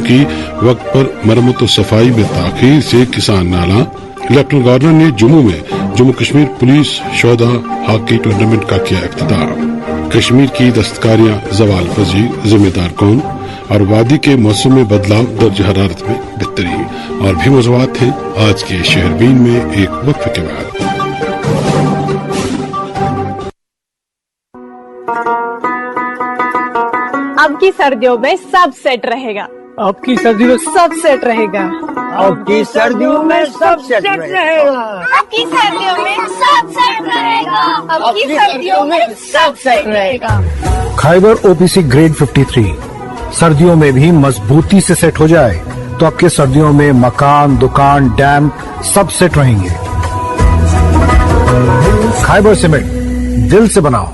کی وقت پر مرمت و صفائی میں تاخیر سے کسان نالاں. لیفٹنٹ گورنر نے جموں میں جموں کشمیر پولیس شہدا ہاکی ٹورنامنٹ کا کیا افتتاح. کشمیر کی دستکاریاں زوال پذیر، ذمہ دار کون؟ اور وادی کے موسم میں بدلاؤ، درجہ حرارت میں بہتری اور بھی موضوعات ہیں آج کے شہربین میں ایک وقفے کے بعد. اب کی سردیوں میں سب سیٹ رہے گا. اب کی سردیوں میں سب سیٹ رہے گا. اب کی سردیوں میں سب سیٹ رہے گا. اب کی سردیوں میں سب سیٹ رہے گا. اب کی سردیوں میں سب سیٹ رہے گا. خیبر OPC گریڈ 53 سردیوں میں بھی مضبوطی سے سیٹ ہو جائے تو اب کے سردیوں میں مکان، دکان، ڈیم سب سیٹ رہیں گے. خیبر سیمنٹ، دل سے بناؤ.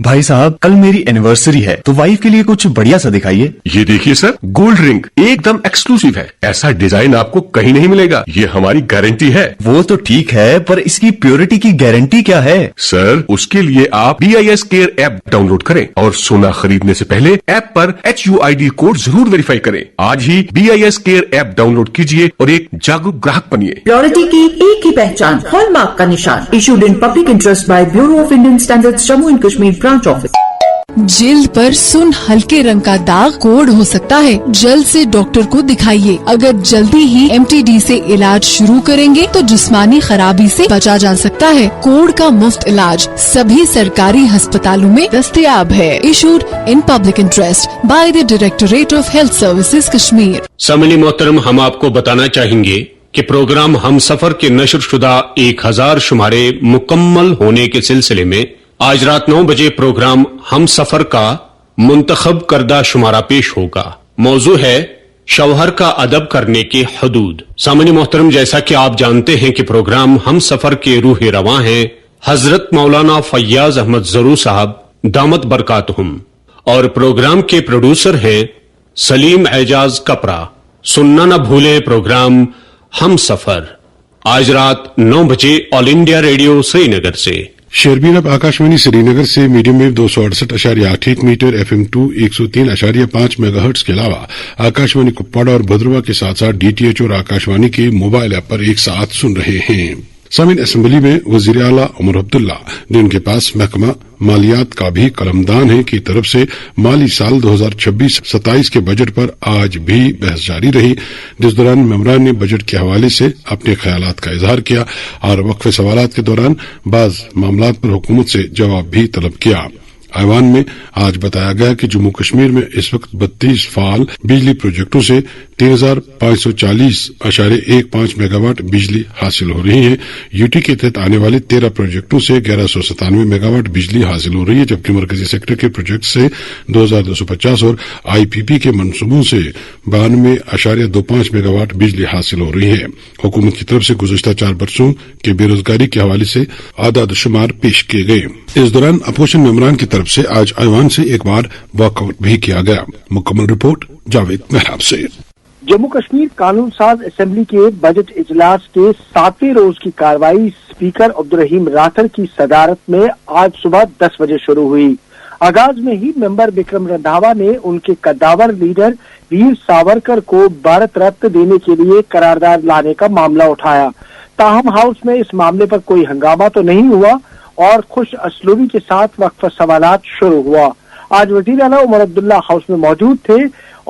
بھائی صاحب کل میری اینیورسری ہے تو وائف کے لیے کچھ بڑھیا سا دکھائیے. یہ دیکھیے سر، گولڈ رنگ ایک دم ایکسکلوسیو ہے. ایسا ڈیزائن آپ کو کہیں نہیں ملے گا. یہ ہماری گارنٹی ہے. وہ تو ٹھیک ہے پر اس کی پیورٹی کی گارنٹی کیا ہے؟ سر اس کے لیے آپ BIS care app download کریں اور سونا خریدنے سے پہلے ایپ پر HUID کوڈ ضرور ویریفائی کریں. آج ہی BIS care app download کیجئے اور ایک جاگروک گراہک بنیے. پیورٹی کی ایک ہی پہچان، ہال مارک کا نشان. Issued in public interest by bureau of Indian standards Jammu and Kashmir branch office. جلد پر سن ہلکے رنگ کا داغ کوڑ ہو سکتا ہے، جلد سے ڈاکٹر کو دکھائیے. اگر جلدی ہی MTD سے علاج شروع کریں گے تو جسمانی خرابی سے بچا جا سکتا ہے. کوڑ کا مفت علاج سبھی سرکاری ہسپتالوں میں دستیاب ہے. Issued in public interest by the directorate of health services Kashmir. سامعین محترم، ہم آپ کو بتانا چاہیں گے کہ پروگرام ہم سفر کے نشر شدہ 1000 شمارے مکمل ہونے کے سلسلے میں آج رات 9 بجے پروگرام ہم سفر کا منتخب کردہ شمارہ پیش ہوگا. موضوع ہے شوہر کا ادب کرنے کے حدود. سامعین محترم، جیسا کہ آپ جانتے ہیں کہ پروگرام ہم سفر کے روح رواں ہیں حضرت مولانا فیاض احمد ضرور صاحب دامت برکاتہم، اور پروگرام کے پروڈیوسر ہیں سلیم اعجاز کپرا. سننا نہ بھولیں پروگرام ہم سفر آج رات 9 بجے all India radio Srinagar سے. شیربین اب آکاشوانی سری نگر سے medium wave 268.81 metre FM 2 103.5 megahertz کے علاوہ آکاشوانی کپواڑہ اور بھدروا کے ساتھ ساتھ DTH اور آکاشوانی کے موبائل ایپ پر ایک ساتھ سن رہے ہیں. سامعین، اسمبلی میں وزیر اعلیٰ عمر عبداللہ نے ان کے پاس محکمہ مالیات کا بھی قلمدان ہے کی طرف سے مالی سال 2026-27 کے بجٹ پر آج بھی بحث جاری رہی، جس دوران ممبران نے بجٹ کے حوالے سے اپنے خیالات کا اظہار کیا اور وقفے سوالات کے دوران بعض معاملات پر حکومت سے جواب بھی طلب کیا. ایوان میں آج بتایا گیا کہ جموں کشمیر میں اس وقت 32 فعال بجلی پروجیکٹوں سے 3540.15 میگا واٹ بجلی حاصل ہو رہی ہے. UT کے تحت آنے والے 13 پروجیکٹوں سے 1197 میگا واٹ بجلی حاصل ہو رہی ہے، جبکہ مرکزی سیکٹر کے پروجیکٹ سے 2250 اور IPP کے منصوبوں سے 92.25 میگا واٹ بجلی حاصل ہو رہی ہے. حکومت کی طرف سے گزشتہ 4 برسوں کے بے روزگاری کے حوالے سے اعداد و شمار پیش کیے گئے. اس دوران اپوزیشن ممبران کی طرف سے آج ایوان سے ایک بار واک آؤٹ بھی کیا گیا. مکمل رپورٹ جاوید محراب سے. جموں کشمیر قانون ساز اسمبلی کے بجٹ اجلاس کے 7ویں روز کی کارروائی اسپیکر عبدالرحیم راتھر کی صدارت میں آج صبح 10 بجے شروع ہوئی. آغاز میں ہی ممبر بکرم رندھاوا نے ان کے قداور لیڈر ویر ساورکر کو بھارت رتن دینے کے لیے قرارداد لانے کا معاملہ اٹھایا. تاہم ہاؤس میں اس معاملے پر کوئی ہنگامہ تو نہیں ہوا اور خوش اسلوبی کے ساتھ وقفہ سوالات شروع ہوا. آج وزیر اعلیٰ عمر عبداللہ ہاؤس میں موجود تھے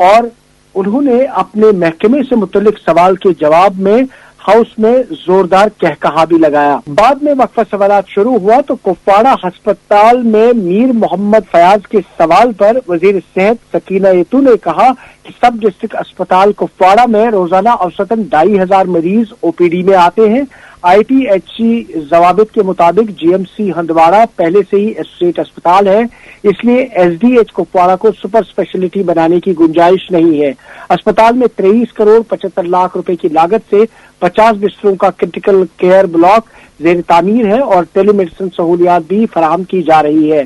اور انہوں نے اپنے محکمے سے متعلق سوال کے جواب میں ہاؤس میں زوردار کہکہا بھی لگایا. بعد میں وقفہ سوالات شروع ہوا تو کپواڑہ ہسپتال میں میر محمد فیاض کے سوال پر وزیر صحت سکینہ یتو نے کہا کہ سب ڈسٹرکٹ اسپتال کپواڑہ میں روزانہ اوسطاً 2500 مریض OPD میں آتے ہیں. ITHC ضوابط کے مطابق GMC ہندواڑہ پہلے سے ہی اسٹیٹ اسپتال ہے، اس لیے SDH کپواڑہ کو سپر اسپیشلٹی بنانے کی گنجائش نہیں ہے. اسپتال میں 23 کروڑ 75 لاکھ روپے کی لاگت سے 50 بستروں کا کرٹیکل کیئر بلاک زیر تعمیر ہے اور ٹیلی میڈیسن سہولیات بھی فراہم کی جا رہی ہے.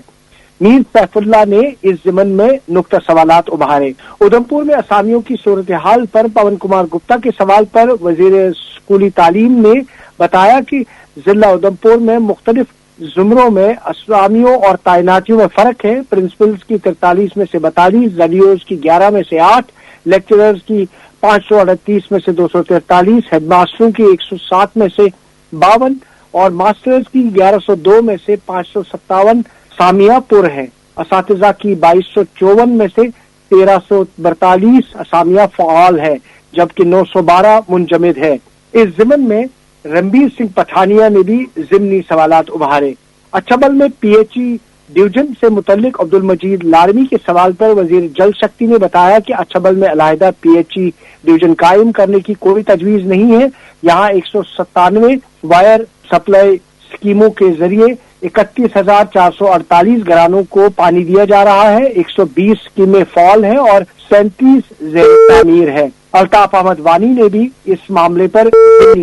میر سیف اللہ نے اس ضمن میں نقطہ سوالات ابھارے. ادھمپور میں اسامیوں کی صورتحال پر پون کمار گپتا کے سوال پر وزیر اسکولی تعلیم نے بتایا کہ ضلع ادھمپور میں مختلف زمروں میں اسامیوں اور تعیناتیوں میں فرق ہے. پرنسپلز کی 43 میں سے 42، زڈیوز کی 11 میں سے 8، लेक्चरर्स की 538 में से 243, हेडमास्टरों की 107 में से 52 और मास्टर्स की 1102 में से 557 सामिया पुर हैं। असातिज़ा की 2254 में से 1342 असामिया फ़आल है, जबकि 912 मुंजमद है। इस ज़िमन में रणबीर सिंह पठानिया ने भी ज़िमनी सवालात उभारे। अच्छाबल में पीएचई डिवीजन से मुतल्लिक अब्दुल मजीद लारमी के सवाल पर वजीर जल शक्ति ने बताया कि अच्छाबल में अलहदा पीएचई डिवीजन कायम करने की कोई तजवीज नहीं है। यहाँ 197 वायर सप्लाई स्कीमों के जरिए 31,448 घरानों को पानी दिया जा रहा है। 120 स्कीमें फॉल हैं और 37 ज़ेर तामीर है। अल्ताफ अहमद वानी ने भी इस मामले पर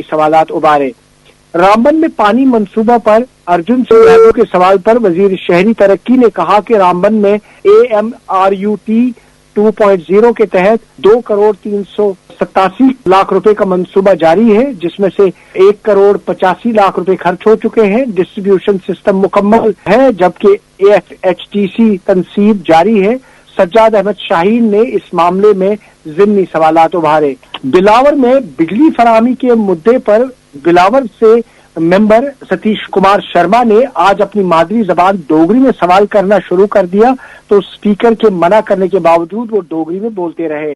सवालात उभारे। रामबन में पानी मंसूबा पर अर्जुन सिंह यादव के सवाल पर वजीर शहरी तरक्की ने कहा कि रामबन में AMRUT 2.0 के तहत 2 करोड़ 387 लाख रुपए का मंसूबा जारी है, जिसमें से 1 करोड़ 85 लाख रुपए खर्च हो चुके हैं। डिस्ट्रीब्यूशन सिस्टम मुकम्मल है, जबकि AFHTC तनसीब जारी है। सज्जाद अहमद शाहीन ने इस मामले में ज़िमनी सवालात उभारे। बिलावर में बिजली फराहमी के मुद्दे पर बिलावर से मेंबर सतीश कुमार शर्मा ने आज अपनी मादरी जबान डोगरी में सवाल करना शुरू कर दिया, तो स्पीकर के मना करने के बावजूद वो डोगरी में बोलते रहे।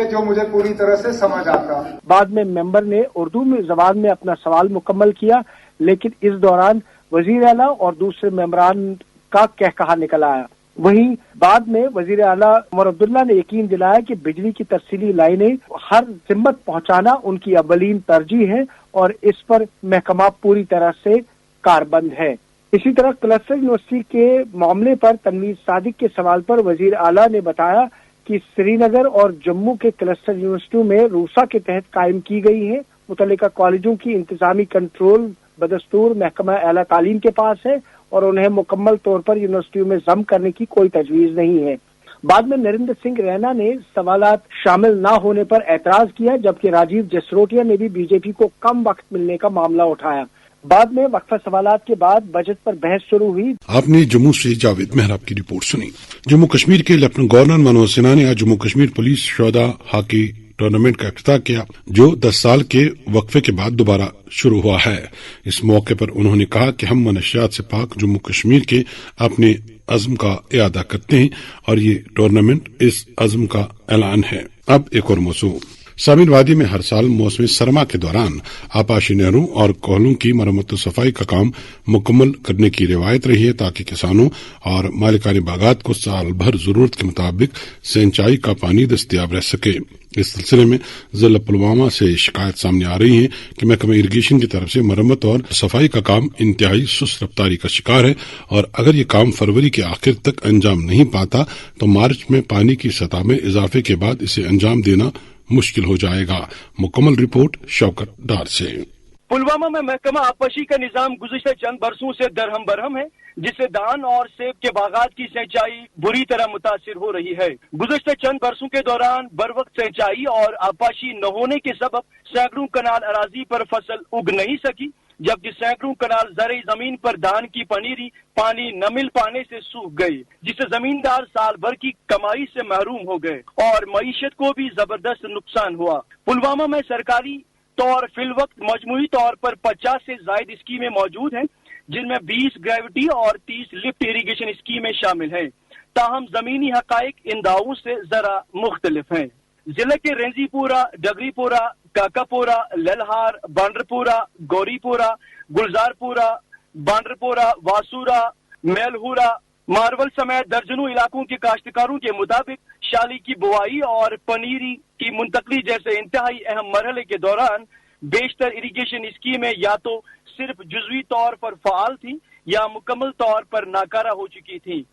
जो मुझे पूरी तरह से समझ आता। बाद में मेंबर ने उर्दू में जबान में अपना सवाल मुकम्मल किया, लेकिन इस दौरान वजीर आला और दूसरे मेंबरान का कहकहा निकल आया। वहीं बाद में वजीर आला उमर अब्दुल्ला ने यकीन दिलाया कि बिजली की तरसीली लाइनें हर जिम्मत पहुंचाना उनकी अव्वलीन तरजीह है और इस पर महकमा पूरी तरह से कारबंद है। इसी तरह क्लस्टर यूनिवर्सिटी के मामले पर तनवीर सादिक के सवाल पर वजीर आला ने बताया कि श्रीनगर और जम्मू के क्लस्टर यूनिवर्सिटियों में रूसा के तहत कायम की गई है। मुतल्लिका कॉलेजों की इंतजामी कंट्रोल बदस्तूर महकमा आला तालीम के पास है और उन्हें मुकम्मल तौर पर यूनिवर्सिटियों में जम करने की कोई तजवीज नहीं है। बाद में नरेंद्र सिंह रैना ने सवालात शामिल न होने पर एतराज किया, जबकि राजीव जसरोटिया ने भी बीजेपी को कम वक्त मिलने का मामला उठाया। बाद में वक्फा सवालात के बाद बजट पर बहस शुरू हुई। आपने जम्मू से जावेद मेहराब की रिपोर्ट सुनी। जम्मू कश्मीर के लेफ्टिनेंट गवर्नर मनोज सिन्हा ने आज जम्मू कश्मीर पुलिस शोधा हॉकी टूर्नामेंट का इफ्तिताह किया, जो 10 साल के वक्फे के बाद दोबारा शुरू हुआ है। इस मौके पर उन्होंने कहा कि हम मनशियात से पाक जम्मू कश्मीर के अपने अज़्म का इरादा करते हैं और ये टूर्नामेंट इस अज़्म का ऐलान है। अब एक और मौजू। सामिन वादी में हर साल मौसमी सरमा के दौरान आपाशी नहरों और कोहलों की मरम्मत और सफाई का काम मुकम्मल करने की रिवायत रही है, ताकि किसानों और मालिकानी बागात को साल भर जरूरत के मुताबिक सिंचाई का पानी दस्तियाब रह सके। इस सिलसिले में जिला पुलवामा से शिकायत सामने आ रही है कि महकमा इरिगेशन की तरफ से मरम्मत और सफाई का काम इंतहाई सुस्त रफ्तारी का शिकार है और अगर ये काम फरवरी के आखिर तक अंजाम नहीं पाता तो मार्च में पानी की सतह में इजाफे के बाद इसे अंजाम देना मुश्किल हो जाएगा। मुकम्मल रिपोर्ट शौकत डार से। पुलवामा में महकमा आबपशी का निजाम गुज़िश्ता चंद बरसों से दरहम बरहम है, जिससे धान और सेब के बागात की सिंचाई बुरी तरह मुतासिर हो रही है। गुज़िश्ता चंद बरसों के दौरान बरवक्त सिंचाई और आबपशी न होने के सबब सैकड़ों कनाल अराजी पर फसल उग नहीं सकी, जबकि सैकड़ों कनाल ज़रई जमीन पर धान की पनीरी पानी न मिल पाने से सूख गई, जिससे जमींदार साल भर की कमाई से महरूम हो गए और मईशत को भी जबरदस्त नुकसान हुआ। पुलवामा में सरकारी तौर फिलवक्त मजमूई तौर पर 50 से ज्यादा स्कीमें मौजूद हैं, जिनमें 20 ग्रेविटी और 30 लिफ्ट इरिगेशन स्कीमें शामिल हैं। ताहम जमीनी हकाइक इन दावों से जरा मुख्तलिफ हैं। जिले के रेंजीपुरा, डगरीपुरा, काकापुरा, ललहार, बांड्रपुरा, गौरीपुरा, गुलजारपुरा, बांड्रपुरा, वासूरा, मेलहुरा, मारवल समेत दर्जनों इलाकों के काश्तकारों के मुताबिक शाली की बुआई और पनीरी की मुंतकली जैसे इंतहाई अहम मरहले के दौरान बेशतर इरिगेशन स्कीमें या तो सिर्फ जुज़वी तौर पर फ़ाल थी या मुकम्मल तौर पर नाकारा हो चुकी थी।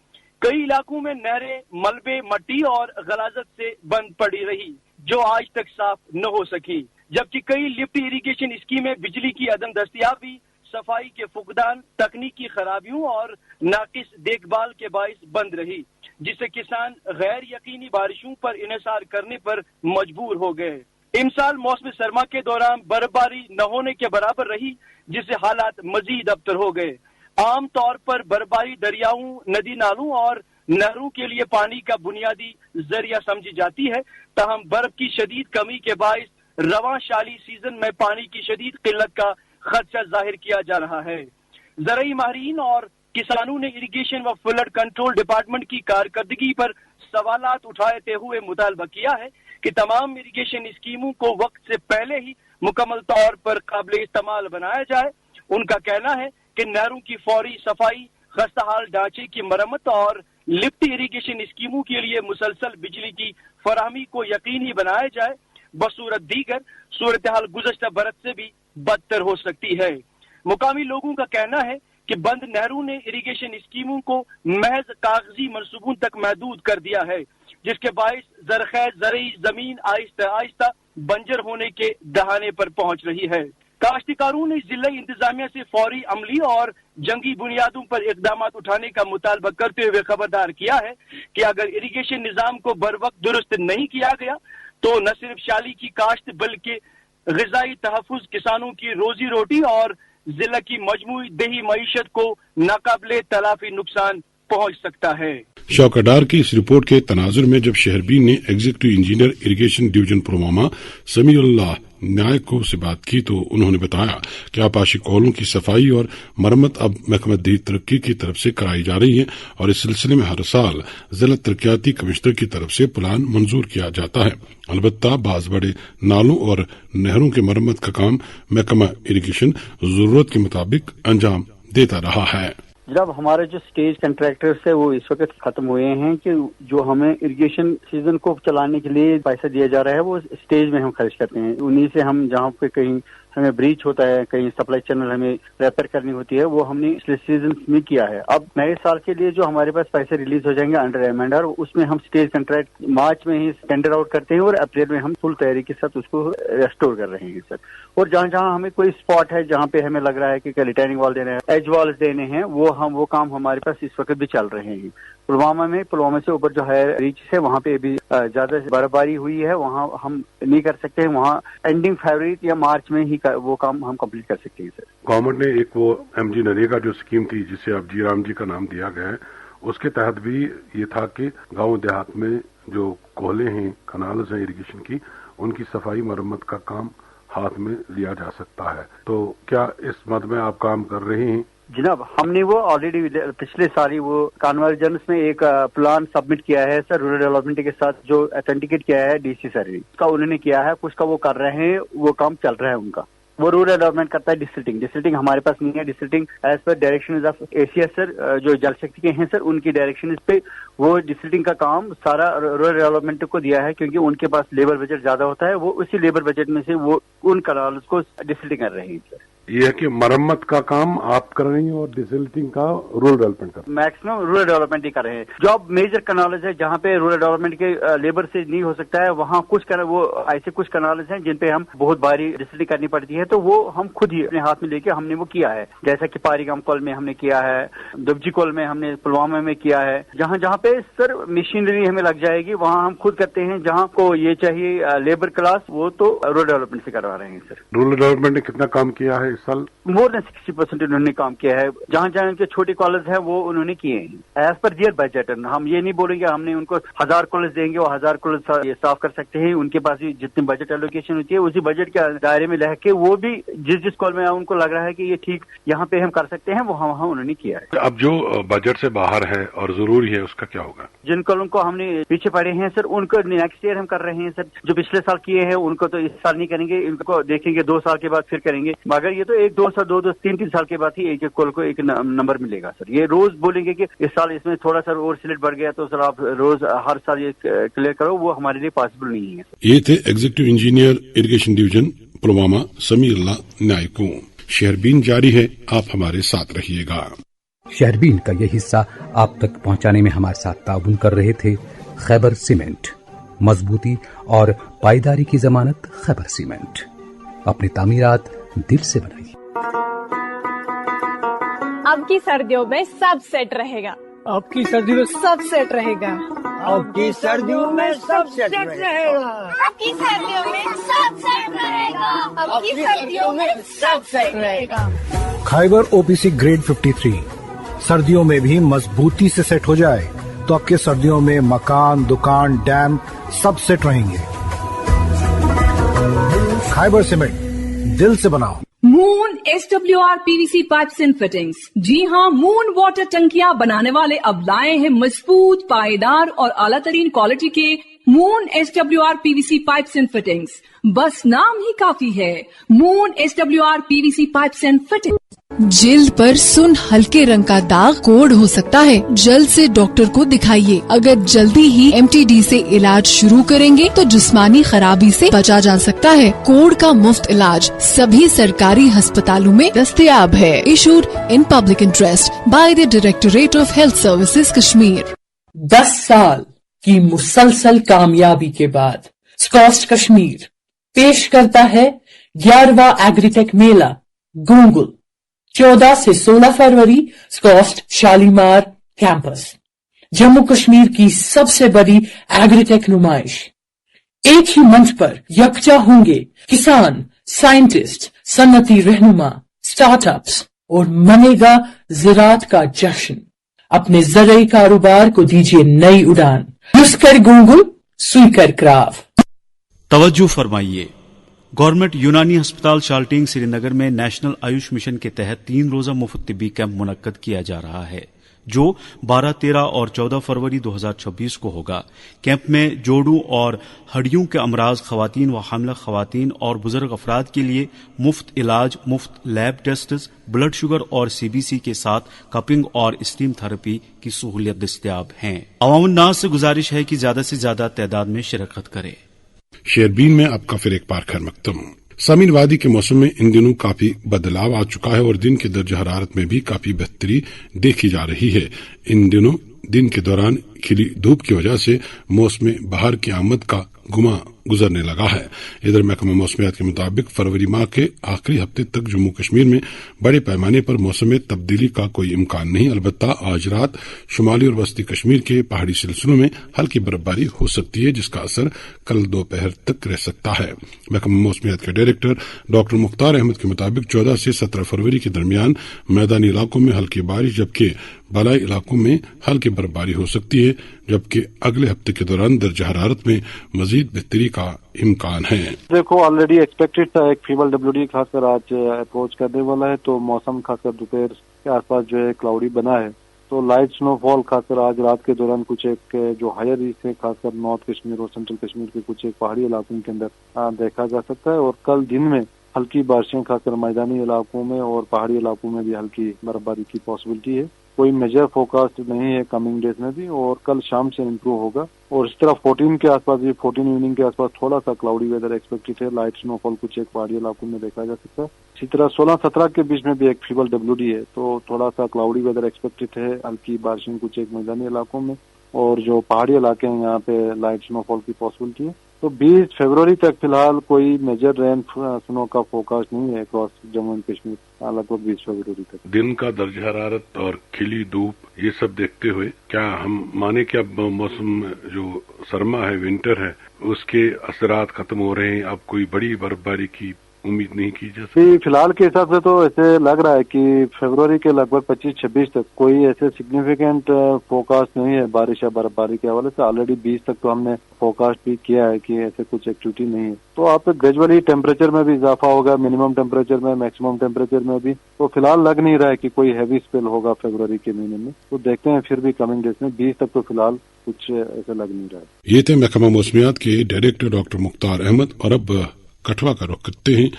कई इलाकों में नहरें मलबे, मट्टी और गलाजत से बंद पड़ी रही, जो आज तक साफ न हो सकी, जबकि कई लिफ्ट इरिगेशन स्कीमें बिजली की अदम दस्तियाबी, सफाई के फुकदान, तकनीकी खराबियों और नाकिस देखभाल के बाइस बंद रही, जिससे किसान गैर यकीनी बारिशों पर इन्हिसार करने पर मजबूर हो गए। इमसाल मौसम सरमा के दौरान बर्फबारी न होने के बराबर रही, जिससे हालात मजीद अबतर हो गए। आम तौर पर बर्फबारी दरियाओं, नदी नालों और नहरों के लिए पानी का बुनियादी जरिया समझी जाती है, ताहम बर्फ की शदीद कमी के बायस रवां शाली सीजन में पानी की शदीद किल्लत का खदशा जाहिर किया जा रहा है। ज़राई माहिरीन और किसानों ने इरिगेशन व फ्लड कंट्रोल डिपार्टमेंट की कारकर्दगी पर सवालात उठाते हुए मुतालबा किया है कि तमाम इरिगेशन स्कीमों को वक्त से पहले ही मुकम्मल तौर पर काबिल इस्तेमाल बनाया जाए। उनका कहना है कि नहरों की फौरी सफाई, खस्ताहाल ढांचे की मरम्मत और लिफ्ट इरिगेशन स्कीमों के लिए मुसलसल बिजली की फराहमी को यकीनी बनाया जाए। बसूरत दीगर सूरत हाल गुज़श्ता बरस से भी बदतर हो सकती है। मुकामी लोगों का कहना है कि बंद नहरों ने इरिगेशन स्कीमों को महज कागजी मंसूबों तक महदूद कर दिया है, जिसके बायस ज़रख़ैज़ ज़रई जमीन आहिस्ता आहिस्ता बंजर होने के दहाने पर पहुंच रही है। काश्तकारों ने जिला इंतजामिया से फौरी अमली और जंगी बुनियादों पर इकदाम उठाने का मुतालबा करते हुए खबरदार किया है कि अगर इरिगेशन निज़ाम को बर वक्त दुरुस्त नहीं किया गया तो न सिर्फ शाली की काश्त बल्कि ग़िज़ाई तहफ़्फ़ुज़, किसानों की रोजी रोटी और जिला की मजमूई देही मईशत को नाकाबिले तलाफी नुकसान पहुंच सकता है। शौकतदार की इस रिपोर्ट के तनाजुर में जब शहरबीन ने executive engineer irrigation division Pulwama Samiullah Naik को से बात की तो उन्होंने बताया कि आपाशी कॉलों की सफाई और मरम्मत अब महकमा देही तरक्की की तरफ से कराई जा रही है और इस सिलसिले में हर साल जिला तरक्याती कमिश्नर की तरफ से प्लान मंजूर किया जाता है। अलबत्ता बाज बड़े नालों और नहरों की मरम्मत का काम महकमा इरिगेशन जरूरत के मुताबिक अंजाम देता रहा है। जब हमारे जो स्टेज कंट्रैक्टर्स है वो इस वक्त खत्म हुए हैं कि जो हमें इरिगेशन सीजन को चलाने के लिए पैसा दिया जा रहा है वो स्टेज में हम खर्च करते हैं। उन्हीं से हम जहाँ पे कहीं हमें ब्रीच होता है, कहीं सप्लाई चैनल हमें रिपेयर करनी होती है, वो हमने पिछले सीजन में किया है। अब नए साल के लिए जो हमारे पास पैसे रिलीज हो जाएंगे अंडर एमएंडआर, उसमें हम स्टेज कंट्रैक्ट मार्च में ही टेंडर आउट करते हैं और अप्रैल में हम फुल तैयारी के साथ उसको रेस्टोर कर रहे हैं सर। और जहाँ जहाँ हमें कोई स्पॉट है जहाँ पे हमें लग रहा है कि रिटर्निंग वॉल देने हैं, एज वॉल्स देने हैं, वो काम हमारे पास इस वक्त भी चल रहे हैं। पुलवामा से ऊपर जो है रीच है वहाँ पे भी ज्यादा बर्फबारी हुई है, वहाँ हम नहीं कर सकते हैं, वहाँ एंडिंग फरवरी या मार्च में ही वो काम हम कंप्लीट कर सकते हैं सर। गवर्नमेंट ने एक वो एमजी नरेगा जो स्कीम थी जिसे अब जी राम जी का नाम दिया गया है, उसके तहत भी ये था कि गांव देहात में जो कोहले हैं, कनाल्स हैं इरिगेशन की, उनकी सफाई मरम्मत का काम हाथ में लिया जा सकता है। तो क्या इस मद में आप काम कर रहे हैं? जनाब, हमने वो ऑलरेडी पिछले साल ही वो कन्वर्जेंस में एक प्लान सबमिट किया है सर, रूरल डेवलपमेंट के साथ जो ऑथेंटिकेट किया है डीसी सर का उन्होंने किया है, कुछ का वो कर रहे हैं, वो काम चल रहा है उनका। वो रूरल डेवलपमेंट करता है डिस्ट्रिक्टिंग हमारे पास नहीं है। Districting as per direction of ACS sir, जो जल शक्ति के हैं सर, उनकी डायरेक्शन पे वो डिस्ट्रिक्टिंग का काम सारा रूरल डेवलपमेंट को दिया है, क्योंकि उनके पास लेबर बजट ज्यादा होता है, वो उसी लेबर बजट में से वो उन कनाल्स को डिस्ट्रिक्टिंग कर रहे हैं सर। ये है कि मरम्मत का काम आप कर रही हैं और डिसल्टिंग का रूरल डेवलपमेंट कर, मैक्सिमम रूरल डेवलपमेंट ही कर रहे हैं। जो अब मेजर कनाल्स है जहाँ पे रूरल डेवलपमेंट के लेबर से नहीं हो सकता है, वहाँ वो ऐसे कुछ कनाल्स हैं जिन पे हम बहुत भारी डिसल्टिंग करनी पड़ती है, तो वो हम खुद ही अपने हाथ में लेके हमने वो किया है। जैसा कि पारीगाम कॉल में हमने किया है, दुबजी कॉल में हमने, पुलवामा में किया है। जहाँ जहाँ पे सर मशीनरी हमें लग जाएगी वहाँ हम खुद करते हैं, जहाँ को ये चाहिए लेबर क्लास, वो तो रूरल डेवलपमेंट से करवा रहे हैं सर। रूरल डेवलपमेंट ने कितना काम किया है इस साल? मोर देन 60% उन्होंने काम किया है। जहाँ जहाँ उनके छोटे कॉलेज है वो उन्होंने किए हैं एज पर दियर बजट। हम ये नहीं बोलेंगे हमने उनको 1000 कॉलेज देंगे और 1000 कॉलेज ये साफ कर सकते हैं। उनके पास भी जितनी बजट एलोकेशन होती है उसी बजट के दायरे में रह के वो भी जिस कॉल में उनको लग रहा है कि ये ठीक यहाँ पे हम कर सकते हैं, वो वहाँ उन्होंने किया है। अब जो बजट से बाहर है और जरूरी है उसका क्या होगा? जिन कॉलों को हमने पीछे पड़े हैं सर, उनको नेक्स्ट ईयर हम कर रहे हैं सर। जो पिछले साल किए हैं उनको तो इस साल नहीं करेंगे, इनको देखेंगे 2 साल के बाद फिर करेंगे। मगर ये तो 1-2 साल 2-3 साल के बाद ही एक कॉल को एक नंबर मिलेगा सर। ये रोज बोलेंगे कि इस साल इसमें थोड़ा सा और सिलेट बढ़ गया तो सर आप रोज हर साल ये क्लियर करो, वो हमारे लिए पॉसिबल नहीं है। ये थे executive engineer irrigation division Pulwama Samiullah Naik. शहरबीन जारी है, आप हमारे साथ रहिएगा। शहरबीन का ये हिस्सा आप तक पहुंचाने में हमारे साथ ताउन कर रहे थे खैबर सीमेंट। मजबूती और पायदारी की जमानत खैबर सीमेंट। अपनी तामीरात दिल से बनाइए। अब की सर्दियों में सब सेट रहेगा। अब की सर्दियों में सब सेट रहेगा। अब की सर्दियों में सब सेट रहेगा। अब की सर्दियों में सब सेट रहेगा। अब की सर्दियों में सब सेट रहेगा। खैबर ओपीसी ग्रेड 53 सर्दियों में भी मजबूती से सेट हो जाए तो आपके सर्दियों में मकान, दुकान, डैम सब सेट रहेंगे। खाइबर सीमेंट, दिल से बनाओ। Moon SWR PVC pipes and fittings. जी हाँ, मून वाटर टंकियां बनाने वाले अब लाए हैं मजबूत, पायदार और आला तरीन क्वालिटी के Moon SWR PVC pipes and fittings. बस नाम ही काफी है, Moon SWR PVC pipes and fittings. जिल्द पर सुन हल्के रंग का दाग कोढ़ हो सकता है, जल्द से डॉक्टर को दिखाइए। अगर जल्दी ही MTD से इलाज शुरू करेंगे तो जिस्मानी खराबी से बचा जा सकता है। कोढ़ का मुफ्त इलाज सभी सरकारी अस्पतालों में दस्तयाब है। Issued in public interest by the directorate of health services Kashmir. 10 साल की मुसलसल कामयाबी के बाद स्कॉस्ट कश्मीर पेश करता है 11वां एग्रीटेक मेला गूगल 14 से 16 फरवरी स्कॉस्ट शालीमार कैंपस। जम्मू कश्मीर की सबसे बड़ी एग्रीटेक नुमाइश। एक ही मंच पर यकजा होंगे किसान, साइंटिस्ट, सन्नती रहनुमा, स्टार्टअप्स और मनेगा ज़राअत का जश्न। अपने ज़राई कारोबार को दीजिए नई उड़ान। नुस्कर गूगल, सुईकर क्राव। तवज्जो फरमाइए, गवर्नमेंट यूनानी अस्पताल शाल्टिंग श्रीनगर में नेशनल आयुष मिशन के तहत 3 रोजा मुफ्त तिब्बी कैंप मुनक्कद किया जा रहा है, जो 12, 13 और 14 फरवरी 2026 को होगा। कैंप में जोड़ों और हड्डियों के अमराज, खवातीन व हामिला खवातीन और बुजुर्ग अफराद के लिए मुफ्त इलाज, मुफ्त लैब टेस्ट, ब्लड शुगर और CBC के साथ कपिंग और स्टीम थेरेपी की सहूलियत दस्तयाब हैं। अवामुन नास से गुजारिश है कि ज्यादा से ज्यादा तादाद में शिरकत करें। शेरबीन में आपका फिर एक बार खैर मकदम। सामीन, वादी के मौसम में इन दिनों काफी बदलाव आ चुका है और दिन के दर्ज हरारत में भी काफी बेहतरी देखी जा रही है। इन दिनों दिन के दौरान खिली धूप की वजह से मौसम बहार की आमद का गुमा गुजरने लगा है। इधर महकमा मौसमियात के मुताबिक फरवरी माह के आखिरी हफ्ते तक जम्मू कश्मीर में बड़े पैमाने पर मौसम में तब्दीली का कोई इम्कान नहीं। अलबत्ता आज रात शुमाली और वस्ती कश्मीर के पहाड़ी सिलसिलों में हल्की बर्फबारी हो सकती है, जिसका असर कल दोपहर तक रह सकता है। महकमा मौसमियात के डायरेक्टर डॉक्टर मुख्तार अहमद के मुताबिक 14 से 17 फरवरी के दरमियान मैदानी इलाकों में हल्की बारिश जबकि बालाई इलाकों में हल्की बर्फबारी हो सकती है, जबकि अगले हफ्ते के दौरान दर्ज हरारत में मजीद बेहतरी का इम्कान है। देखो, ऑलरेडी एक्सपेक्टेड था एक फीबल WD खासकर आज अप्रोच करने वाला है, तो मौसम खासकर दोपहर के आसपास जो है क्लाउडी बना है, तो लाइट स्नोफॉल खासकर आज रात के दौरान कुछ एक जो हायर रीच है खासकर नॉर्थ कश्मीर और सेंट्रल कश्मीर के कुछ एक पहाड़ी इलाकों के अंदर देखा जा सकता है। और कल दिन में हल्की बारिशें खासकर मैदानी इलाकों में और पहाड़ी इलाकों में भी हल्की बर्फबारी की पॉसिबिलिटी है। कोई मेजर फोरकास्ट नहीं है कमिंग डेज में भी, और कल शाम से इम्प्रूव होगा। और इस तरह 14 के आसपास भी 14 इवनिंग के आसपास थोड़ा सा क्लाउडी वेदर एक्सपेक्टेड है। लाइट स्नोफॉल कुछ एक पहाड़ी इलाकों में देखा जा सकता है। इसी तरह 16-17 के बीच में भी एक फीबल WD है, तो थोड़ा सा क्लाउडी वेदर एक्सपेक्टेड है। हल्की बारिशें कुछ एक मैदानी इलाकों में और जो पहाड़ी इलाके हैं यहाँ पे लाइट स्नोफॉल की पॉसिबिलिटी है। तो 20 फरवरी तक फिलहाल कोई मेजर रेन स्नो का फोरकास्ट नहीं है अक्रॉस जम्मू एंड कश्मीर, लगभग 20 फरवरी तक। दिन का दर्ज हरारत और खिली धूप ये सब देखते हुए क्या हम माने कि अब मौसम जो सरमा है, विंटर है, उसके असरात खत्म हो रहे हैं? अब कोई बड़ी बर्फबारी की उम्मीद नहीं की जा सकती? फिलहाल के हिसाब से तो ऐसे लग रहा है कि फरवरी के लगभग 25-26 तक कोई ऐसे सिग्निफिकेंट फोरकास्ट नहीं है बारिश या बर्फबारी के हवाले से। ऑलरेडी 20 तक तो हमने फोरकास्ट भी किया है कि ऐसे कुछ एक्टिविटी नहीं है। तो आप ग्रेजुअली टेम्परेचर में भी इजाफा होगा, मिनिमम टेम्परेचर में, मैक्सिमम टेम्परेचर में भी। तो फिलहाल लग नहीं रहा है कि कोई हैवी स्पेल होगा फरवरी के महीने में। तो देखते हैं फिर भी कमिंग डेज में। 20 तक तो फिलहाल कुछ ऐसा लग नहीं रहा है। ये थे महकमा मौसमियात के डायरेक्टर डॉक्टर मुख्तार अहमद। और अब कठवा का रुख करते हैं,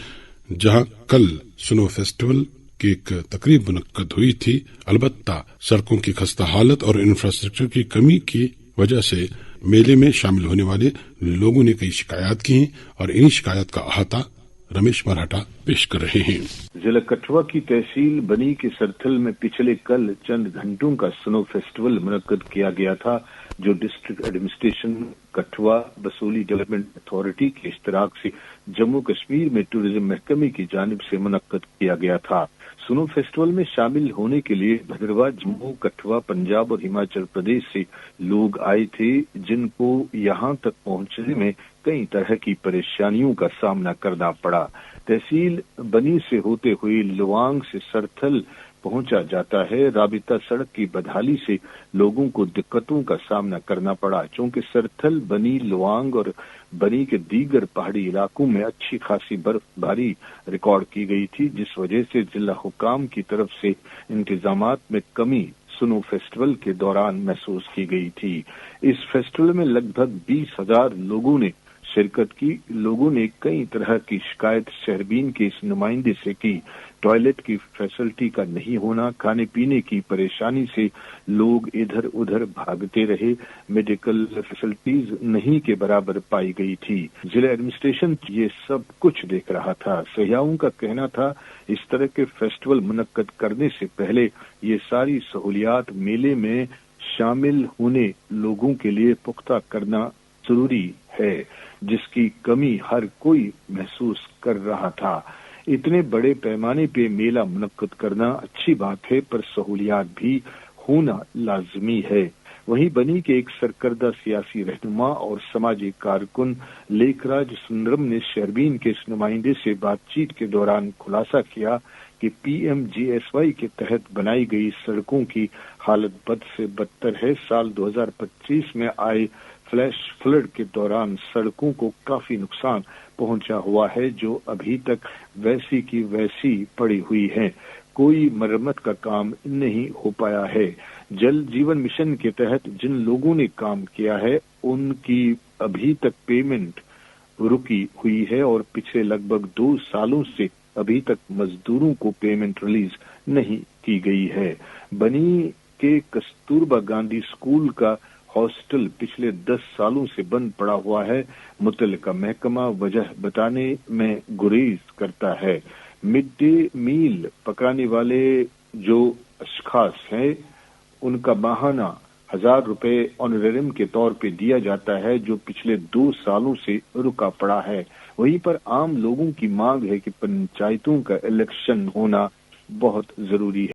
जहां कल स्नो फेस्टिवल की एक तकरीब मुनक्कद हुई थी। अलबत्ता सड़कों की खस्ता हालत और इंफ्रास्ट्रक्चर की कमी की वजह से मेले में शामिल होने वाले लोगों ने कई शिकायत की हैं और इन्हीं शिकायत का अहाता रमेश मराठा पेश कर रहे हैं। जिला कठुआ की तहसील बनी के सरथल में पिछले कल चंद घंटों का स्नो फेस्टिवल मुनक्कद किया गया था, जो district administration Kathua Basoli development authority के इश्तराक से जम्मू कश्मीर में टूरिज्म महकमे की जानिब से मुनक्कद किया गया था। स्नो फेस्टिवल में शामिल होने के लिए भद्रवाह, जम्मू, कठुआ, पंजाब और हिमाचल प्रदेश से लोग आए थे, जिनको यहां तक पहुंचने में कई तरह की परेशानियों का सामना करना पड़ा। तहसील बनी से होते हुए लुवांग से सरथल पहुंचा जाता है। राबिता सड़क की बदहाली से लोगों को दिक्कतों का सामना करना पड़ा, चूंकि सरथल, बनी, लुआंग और बनी के दीगर पहाड़ी इलाकों में अच्छी खासी बर्फबारी रिकॉर्ड की गई थी, जिस वजह से जिला हुकाम की तरफ से इंतजामात में कमी स्नो फेस्टिवल के दौरान महसूस की गई थी। इस फेस्टिवल में लगभग 20,000 लोगों ने शिरकत की। लोगों ने कई तरह की शिकायत शहरबीन के इस नुमाइंदे से की। टॉयलेट की फैसिलिटी का नहीं होना, खाने पीने की परेशानी से लोग इधर उधर भागते रहे, मेडिकल फैसिलिटीज नहीं के बराबर पाई गई थी। जिला एडमिनिस्ट्रेशन ये सब कुछ देख रहा था। सयाहों का कहना था इस तरह के फेस्टिवल मुनक्कद करने से पहले ये सारी सहूलियात मेले में शामिल होने लोगों के लिए पुख्ता करना जरूरी है, जिसकी कमी हर कोई महसूस कर रहा था। इतने बड़े पैमाने पे मेला मुनक्कद करना अच्छी बात है, पर सहूलियात भी होना लाजमी है। वहीं बनी के एक सरकर्दा सियासी रहनुमा और समाजी कारकुन लेखराज सुंदरम ने शहरबीन के इस नुमाइंदे से बातचीत के दौरान खुलासा किया कि PMGSY के तहत बनाई गई सड़कों की हालत बद से बदतर है। साल 2025 में आए फ्लैश फ्लड के दौरान सड़कों को काफी नुकसान पहुंचा हुआ है, जो अभी तक वैसी की वैसी पड़ी हुई है। कोई मरम्मत का काम नहीं हो पाया है। जल जीवन मिशन के तहत जिन लोगों ने काम किया है उनकी अभी तक पेमेंट रुकी हुई है और पिछले लगभग 2 सालों से अभी तक मजदूरों को पेमेंट रिलीज नहीं की गई है। बनी के कस्तूरबा गांधी स्कूल का हॉस्टल पिछले 10 सालों से बंद पड़ा हुआ है। मुतल्लिका महकमा वजह बताने में गुरेज करता है। मिड डे मील पकाने वाले जो अशखास हैं उनका माहाना 1,000 रुपए ऑनरेरियम के तौर पे दिया जाता है, जो पिछले 2 सालों से रुका पड़ा है। वहीं पर आम लोगों की मांग है कि पंचायतों का इलेक्शन होना बहुत जरूरी है।